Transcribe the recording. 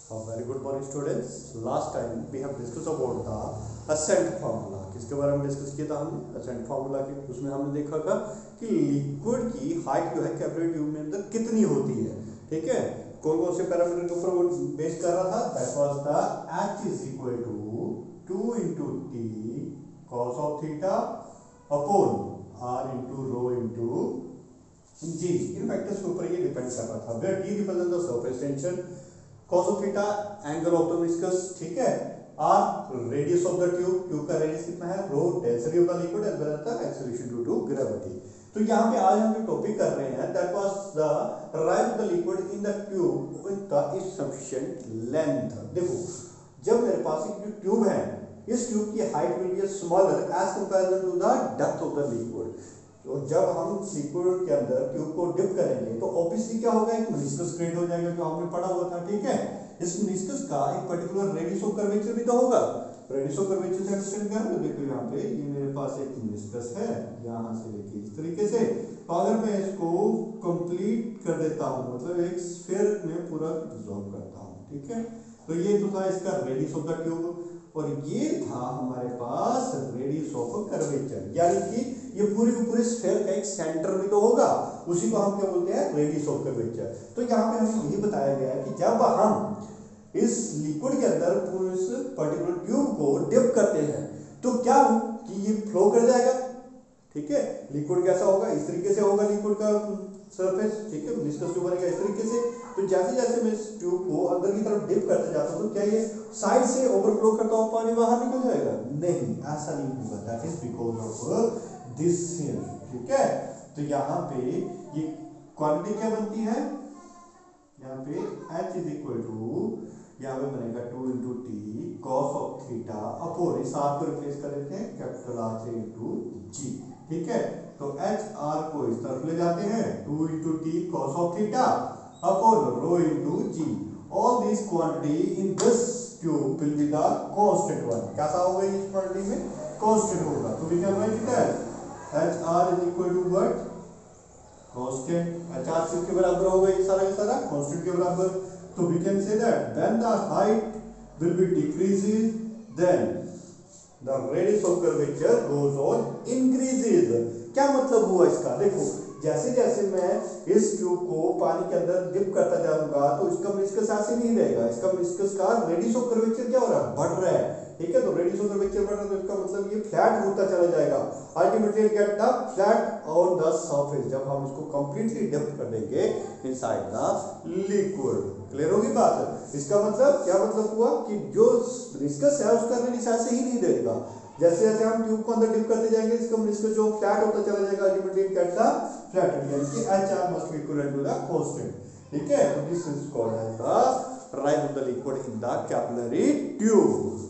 Very good morning students. Last time we have discussed about the ascent formula. किसके बारे में discuss किया था हमने? ascent formula के उसमें हमने देखा था कि लिक्विड की हाइट जो है कैपिलरी ट्यूब में अंदर कितनी होती है. ठीक है, कौन कौन से पैरामीटर के ऊपर वो बेस कर रहा था? That was the h is equal to 2 into t cos of theta upon r into rho into g. इन फैक्टर्स के ऊपर ये डिपेंड कर रहा था. Where t represent the surface tension, cos of theta angle of the viscous, ठीक है, r radius of the tube, tube का रेडियस कितना है, rho density of the liquid as well as the acceleration due to gravity. तो यहाँ पे आज हम जो टॉपिक कर रहे हैं that was the rise of the liquid in the tube with the sufficient length. देखो, जब मेरे पास एक जो ट्यूब है, इस ट्यूब की height will be smaller as comparison to the depth of the liquid. तो जब हम लिक्विड के अंदर ट्यूब को डिप करेंगे तो ऑब्वियसली क्या होगा, एक मेनिस्कस क्रिएट हो जाएगा जो हमने पढ़ा हुआ था. ठीक है, इस मेनिस्कस का एक पर्टिकुलर रेडियस ऑफ कर्वेचर भी तो होगा. रेडियस ऑफ कर्वेचर से अंडरस्टैंड कर लो. देखो यहाँ पे ये मेरे पास एक मेनिस्कस है, यहाँ से लेके इस तरीके से. तो अगर मैं इसको कंप्लीट कर देता हूँ, मतलब एक स्फीयर में पूरा डिसॉल्व करता हूँ. ठीक है, तो ये तो था इसका रेडियस ऑफ द ट्यूब, और ये था हमारे पास रेडियस ऑफ कर्वेचर. यानी कि ये पूरे के पूरे स्फीयर का एक सेंटर भी तो होगा, उसी को हम क्या बोलते हैं, रेडियस ऑफ कर्वेचर. तो यहाँ पे हमें यही बताया गया है कि जब हम इस लिक्विड के अंदर इस पर्टिकुलर ट्यूब को डिप करते हैं तो क्या कि ये फ्लो कर जाएगा. ठीक है, लिक्विड कैसा होगा, इस तरीके से होगा लिक्विड का सरफेस. ठीक है, मेनिस्कस जो बनेगा इस तरीके से. तो जैसे जैसे मैं इस ट्यूब को अंदर की तरफ डिप करते जाता हूं तो क्या ये साइड से ओवरफ्लो करता हुआ पानी बाहर निकल जाएगा? नहीं, ऐसा नहीं होगा. That is because of this here. ठीक है, तो यहाँ पे ये क्वांटिटी क्या बनती है, यहाँ पे h इज इक्वल टू, यहाँ पे बनेगा 2 into t cos of theta upon इस r को रिप्लेस कर देते हैं कैपिटल R से into g. ठीक है, तो h r को इस तरफ ले जाते हैं, 2 into t cos of theta upon rho into g. All these quantity in this tube will be the constant one. कैसा होगा इस क्वांटिटी में? constant होगा. तो we can write it as HR is equal to what? constant. HR किसके बराबर होगा? ये सारा constant के बराबर. तो we can say that when the height will be decreases, then the radius of curvature goes on increases. क्या मतलब हुआ इसका? देखो, जैसे जैसे मैं इस ट्यूब को पानी के अंदर डिप करता जाऊंगा तो इसका मेनिस्कस ऐसे नहीं रहेगा. इसका मेनिस्कस का रेडियस ऑफ कर्वेचर क्या हो रहा है, बढ़ रहा है. ठीक है, तो रेडियस ऑफ कर्वेचर बढ़ रहा है तो इसका मतलब ये फ्लैट होता चला जाएगा. Ultimately get the flat on the surface जब हम इसको कंप्लीटली डिप कर देंगे इनसाइड द लिक्विड. क्लियर होगी बात? इसका मतलब क्या मतलब हुआ कि जो मेनिस्कस है उसका रेडियस ऐसे ही नहीं रहेगा. जैसे जैसे हम ट्यूब को अंदर डिप करते जाएंगे इसका मेनिस्कस जो फ्लैट होता चला जाएगा. अल्टीमेटली गेट द फ्लैट, यानी कि HR must be equivalent to the constant. ठीक है, तो this is called as the rise of the liquid in the capillary tube.